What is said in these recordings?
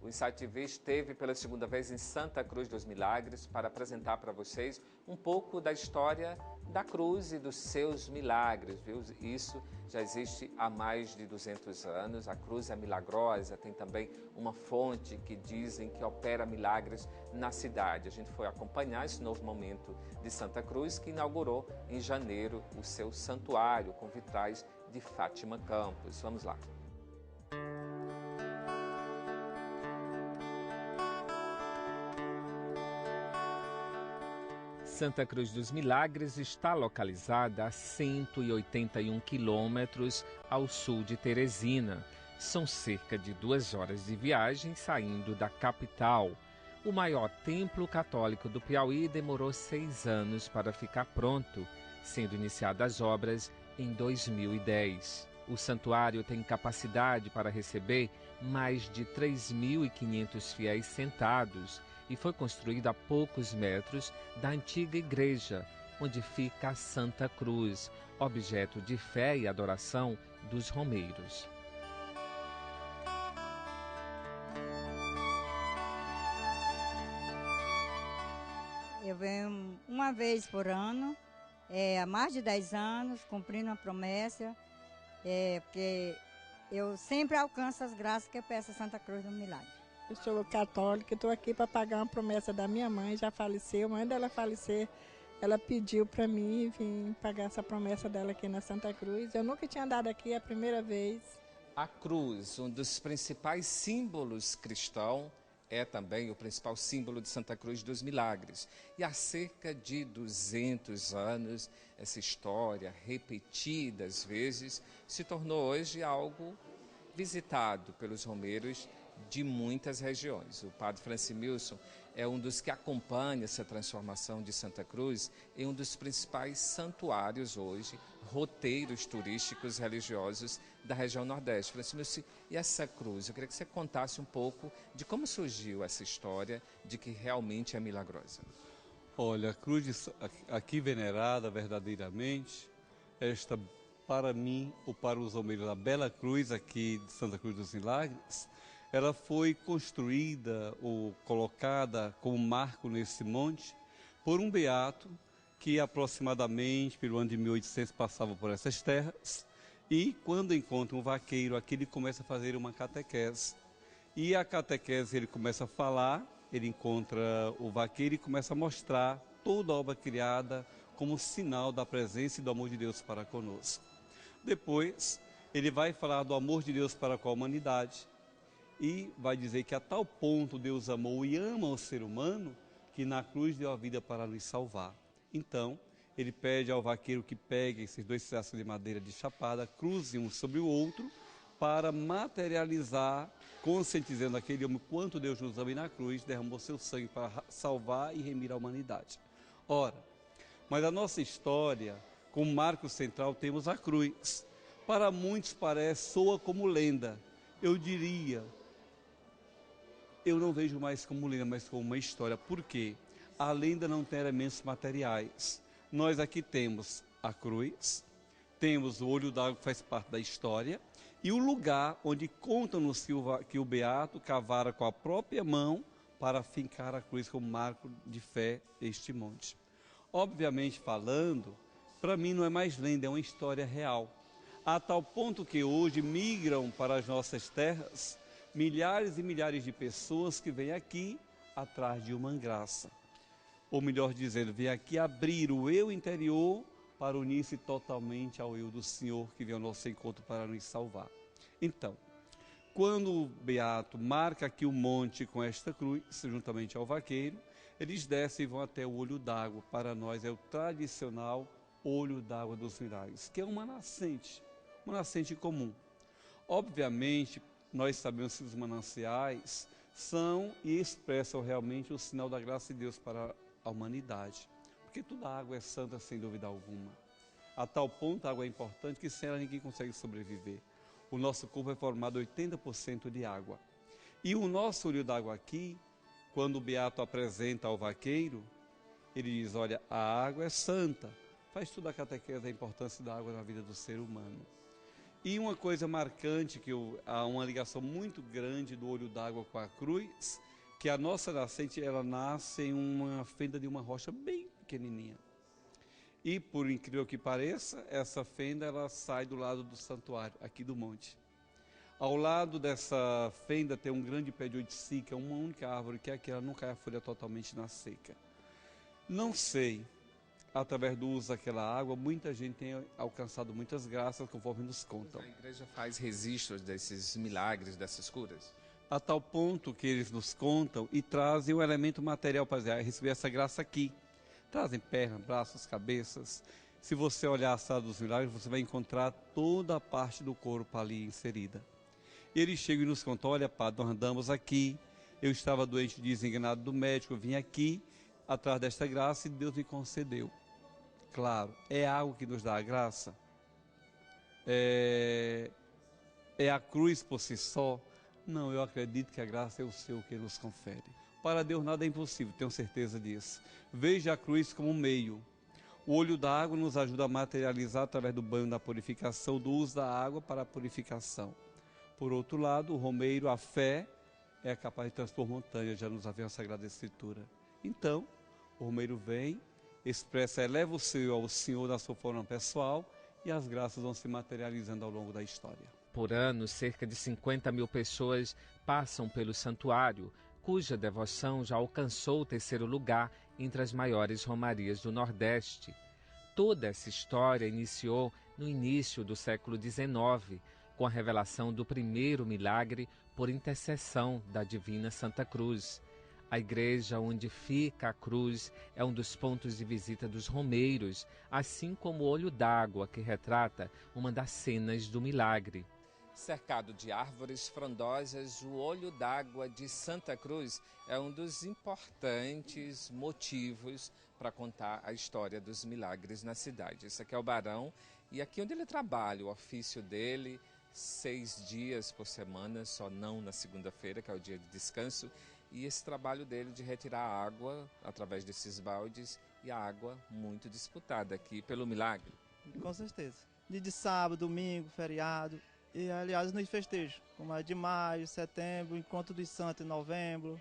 O Insight TV esteve pela segunda vez em Santa Cruz dos Milagres para apresentar para vocês um pouco da história da cruz e dos seus milagres, viu? Isso já existe há mais de 200 anos. A cruz é milagrosa, tem também uma fonte que dizem que opera milagres na cidade. A gente foi acompanhar esse novo momento de Santa Cruz, que inaugurou em janeiro o seu santuário com vitrais de Fátima Campos. Vamos lá. Santa Cruz dos Milagres está localizada a 181 quilômetros ao sul de Teresina. São cerca de 2 horas de viagem saindo da capital. O maior templo católico do Piauí demorou 6 anos para ficar pronto, sendo iniciadas as obras em 2010. O santuário tem capacidade para receber mais de 3.500 fiéis sentados e foi construído a poucos metros da antiga igreja, onde fica a Santa Cruz, objeto de fé e adoração dos romeiros. Eu venho uma vez por ano, há mais de 10 anos, cumprindo a promessa, porque eu sempre alcanço as graças que eu peço a Santa Cruz do Milagre. Eu sou católica, estou aqui para pagar uma promessa da minha mãe, já faleceu, mas antes dela falecer, ela pediu para mim vir pagar essa promessa dela aqui na Santa Cruz. Eu nunca tinha andado aqui, é a primeira vez. A cruz, um dos principais símbolos cristãos, é também o principal símbolo de Santa Cruz dos Milagres. E há cerca de 200 anos, essa história, repetida às vezes, se tornou hoje algo visitado pelos romeiros de muitas regiões. O padre Francimilson é um dos que acompanha essa transformação de Santa Cruz em um dos principais santuários hoje, roteiros turísticos religiosos da região Nordeste. Francimilson, e essa cruz? Eu queria que você contasse um pouco de como surgiu essa história de que realmente é milagrosa. Olha, a cruz aqui venerada verdadeiramente, esta para mim ou para os romeiros, a Bela Cruz aqui de Santa Cruz dos Milagres, ela foi construída ou colocada como marco nesse monte por um beato que aproximadamente pelo ano de 1800 passava por essas terras e quando encontra um vaqueiro aqui ele começa a fazer uma catequese. E a catequese ele começa a falar, ele encontra o vaqueiro e começa a mostrar toda a obra criada como sinal da presença e do amor de Deus para conosco. Depois ele vai falar do amor de Deus para com a humanidade. E vai dizer que a tal ponto Deus amou e ama o ser humano que na cruz deu a vida para nos salvar. Então, ele pede ao vaqueiro que pegue esses 2 pedaços de madeira de chapada, cruze um sobre o outro, para materializar, conscientizando aquele homem quanto Deus nos ama e na cruz derramou seu sangue para salvar e remir a humanidade. Ora, mas a nossa história, como marco central, temos a cruz. Para muitos soa como lenda. Eu diria, eu não vejo mais como lenda, mas como uma história. Por quê? A lenda não tem elementos materiais. Nós aqui temos a cruz, temos o olho d'água que faz parte da história, e o lugar onde conta-nos que o beato cavara com a própria mão para fincar a cruz como marco de fé este monte. Obviamente falando, para mim não é mais lenda, é uma história real. A tal ponto que hoje migram para as nossas terras milhares e milhares de pessoas que vêm aqui atrás de uma graça. Ou melhor dizendo, vêm aqui abrir o eu interior para unir-se totalmente ao eu do Senhor que vem ao nosso encontro para nos salvar. Então, quando o beato marca aqui o monte com esta cruz, juntamente ao vaqueiro, eles descem e vão até o olho d'água. Para nós é o tradicional olho d'água dos milagres, que é uma nascente comum. Obviamente, nós sabemos que os mananciais são e expressam realmente o sinal da graça de Deus para a humanidade. Porque toda água é santa, sem dúvida alguma. A tal ponto a água é importante que sem ela ninguém consegue sobreviver. O nosso corpo é formado 80% de água. E o nosso olho d'água aqui, quando o beato apresenta ao vaqueiro, ele diz, olha, a água é santa. Faz toda a catequese da importância da água na vida do ser humano. E uma coisa marcante, há uma ligação muito grande do olho d'água com a cruz, que a nossa nascente, ela nasce em uma fenda de uma rocha bem pequenininha. E, por incrível que pareça, essa fenda ela sai do lado do santuário, aqui do monte. Ao lado dessa fenda tem um grande pé de oiticica, uma única árvore, que é aquela, não cai a folha totalmente na seca. Não sei, através do uso daquela água, muita gente tem alcançado muitas graças, conforme nos contam. A igreja faz registros desses milagres, dessas curas? A tal ponto que eles nos contam e trazem o elemento material para receber essa graça aqui. Trazem pernas, braços, cabeças. Se você olhar a sala dos milagres, você vai encontrar toda a parte do corpo ali inserida. E eles chegam e nos contam, olha, padre, nós andamos aqui, eu estava doente, desenganado do médico, eu vim aqui, atrás desta graça, e Deus me concedeu. Claro, é algo que nos dá a graça. É a cruz por si só. Não, eu acredito que a graça é o Senhor que nos confere. Para Deus nada é impossível, tenho certeza disso. Veja a cruz como um meio. O olho da água nos ajuda a materializar através do banho da purificação, do uso da água para a purificação. Por outro lado, o romeiro, a fé, é capaz de transpor montanhas, já nos havia a Sagrada Escritura. Então, o romeiro vem, expressa, eleva o seu ao Senhor na sua forma pessoal e as graças vão se materializando ao longo da história. Por ano, cerca de 50 mil pessoas passam pelo santuário, cuja devoção já alcançou o 3º lugar entre as maiores romarias do Nordeste. Toda essa história iniciou no início do século XIX, com a revelação do primeiro milagre por intercessão da Divina Santa Cruz. A igreja onde fica a cruz é um dos pontos de visita dos romeiros, assim como o olho d'água que retrata uma das cenas do milagre. Cercado de árvores frondosas, o olho d'água de Santa Cruz é um dos importantes motivos para contar a história dos milagres na cidade. Esse aqui é o Barão e aqui onde ele trabalha, o ofício dele, 6 dias por semana, só não na segunda-feira, que é o dia de descanso. E esse trabalho dele de retirar a água através desses baldes, e a água muito disputada aqui pelo milagre. Com certeza. Dia de sábado, domingo, feriado, e aliás nos festejos, como a de maio, setembro, encontro dos santos em novembro,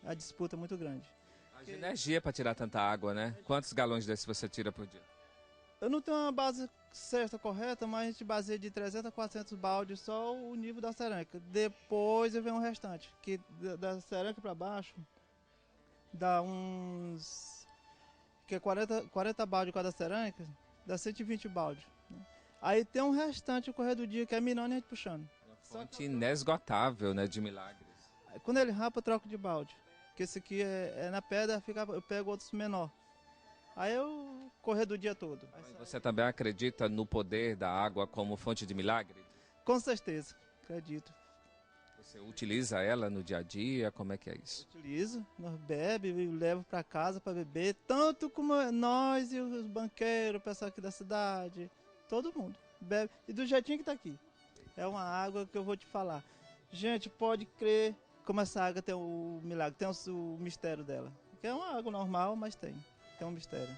a disputa é muito grande. Haja energia para tirar tanta água, né? Quantos galões desse você tira por dia? Eu não tenho uma base certa correta, mas a gente baseia de 300 a 400 baldes só o nível da cerâmica. Depois vem o restante, que da cerâmica para baixo dá uns... que é 40 baldes cada cerâmica, dá 120 baldes. Né? Aí tem um restante no correr do dia que é mirando e a gente puxando. Uma fonte inesgotável, né, de milagres. Aí, quando ele rapa, eu troco de balde. Porque esse aqui é na pedra, eu pego outros menor. Aí eu correr do dia todo. Mas você também acredita no poder da água como fonte de milagre? Com certeza, acredito. Você utiliza ela no dia a dia? Como é que é isso? Utilizo, nós bebemos e levo para casa para beber, tanto como nós e os banqueiros, o pessoal aqui da cidade, todo mundo bebe. E do jeitinho que está aqui. É uma água que eu vou te falar. Gente, pode crer como essa água tem o milagre, tem o mistério dela. Que é uma água normal, mas tem um mistério.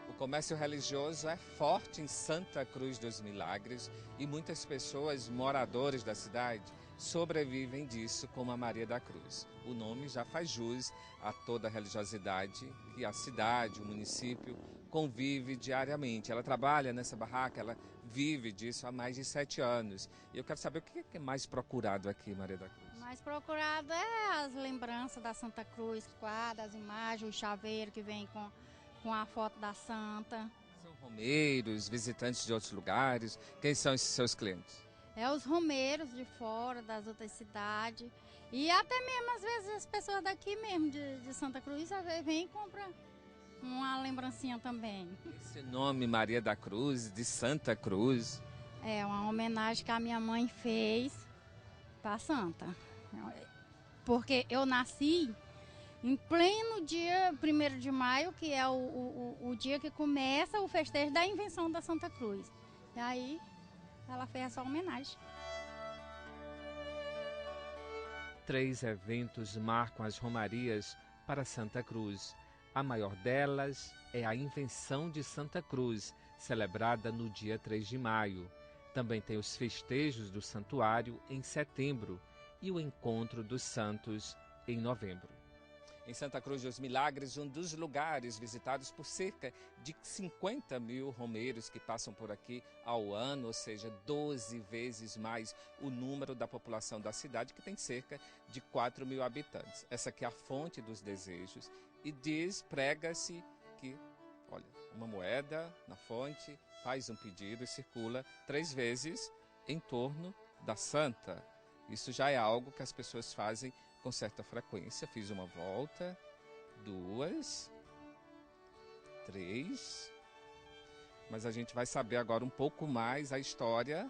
O comércio religioso é forte em Santa Cruz dos Milagres e muitas pessoas, moradores da cidade, sobrevivem disso como a Maria da Cruz. O nome já faz jus a toda a religiosidade que a cidade, o município, convive diariamente. Ela trabalha nessa barraca, ela vive disso há mais de 7 anos. E eu quero saber o que é mais procurado aqui, Maria da Cruz. Mais procurado é as lembranças da Santa Cruz, quadros, as imagens, o chaveiro que vem com a foto da Santa. São romeiros, visitantes de outros lugares. Quem são esses seus clientes? É os romeiros de fora, das outras cidades. E até mesmo, às vezes, as pessoas daqui mesmo, de Santa Cruz, vêm e compram uma lembrancinha também. Esse nome Maria da Cruz, de Santa Cruz. É uma homenagem que a minha mãe fez para a Santa. Porque eu nasci em pleno dia 1º de maio, que é o dia que começa o festejo da invenção da Santa Cruz. E aí ela fez essa homenagem. 3 eventos marcam as romarias para Santa Cruz. A maior delas é a Invenção de Santa Cruz, celebrada no dia 3 de maio. Também tem os festejos do santuário em setembro e o Encontro dos Santos em novembro. Em Santa Cruz dos Milagres, um dos lugares visitados por cerca de 50 mil romeiros que passam por aqui ao ano, ou seja, 12 vezes mais o número da população da cidade, que tem cerca de 4 mil habitantes. Essa aqui é a fonte dos desejos e prega-se que, olha, uma moeda na fonte, faz um pedido e circula 3 vezes em torno da santa. Isso já é algo que as pessoas fazem com certa frequência. Fiz uma volta, 2, 3. Mas a gente vai saber agora um pouco mais a história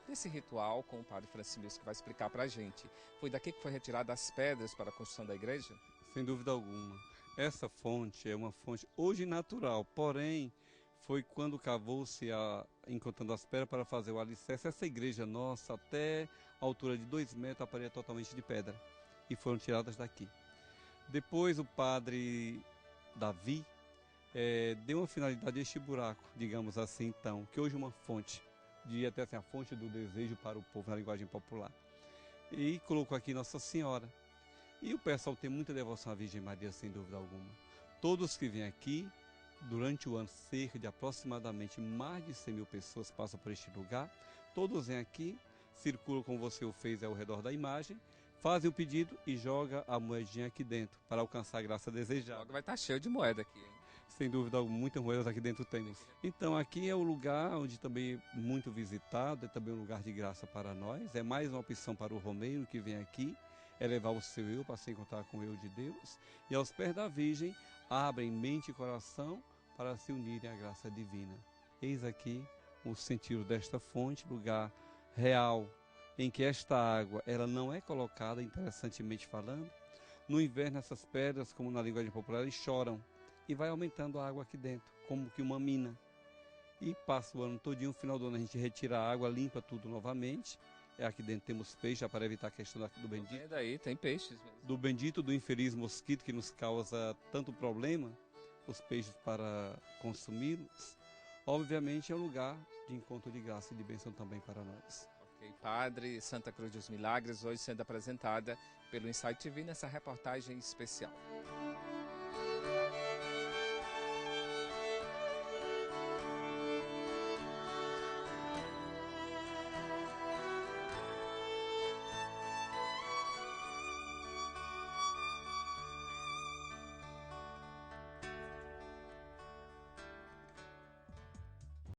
desse ritual com o padre Francilus, que vai explicar para a gente. Foi daqui que foi retirada as pedras para a construção da igreja? Sem dúvida alguma. Essa fonte é uma fonte hoje natural, porém foi quando cavou-se encontrando as pedras para fazer o alicerce. Essa igreja nossa, até a altura de 2 metros, a parede é totalmente de pedra e foram tiradas daqui. Depois o padre Davi deu uma finalidade a este buraco, digamos assim, então, que hoje é uma fonte, diria até assim, a fonte do desejo para o povo na linguagem popular. E colocou aqui Nossa Senhora. E o pessoal tem muita devoção à Virgem Maria, sem dúvida alguma. Todos que vêm aqui, durante o ano, cerca de aproximadamente mais de 100 mil pessoas passam por este lugar. Todos vêm aqui, circulam como você o fez ao redor da imagem, fazem o pedido e joga a moedinha aqui dentro para alcançar a graça desejada. Logo vai estar cheio de moeda aqui, hein? Sem dúvida alguma, muitas moedas aqui dentro temos. Então aqui é o lugar onde também é muito visitado, é também um lugar de graça para nós, é mais uma opção para o romeiro que vem aqui, é levar o seu eu para se encontrar com o eu de Deus, e aos pés da Virgem abrem mente e coração para se unirem à graça divina. Eis aqui o sentido desta fonte, lugar real, em que esta água ela não é colocada, interessantemente falando. No inverno essas pedras, como na linguagem popular, eles choram e vai aumentando a água aqui dentro, como que uma mina. E passa o ano todinho, no final do ano a gente retira a água, limpa tudo novamente. Aqui dentro temos peixe, já para evitar a questão do bendito. Daí tem peixes mesmo. Do bendito, do infeliz mosquito que nos causa tanto problema, os peixes para consumi-los. Obviamente é um lugar de encontro de graça e de bênção também para nós. Ok, Padre, Santa Cruz dos Milagres, hoje sendo apresentada pelo Insight TV nessa reportagem especial.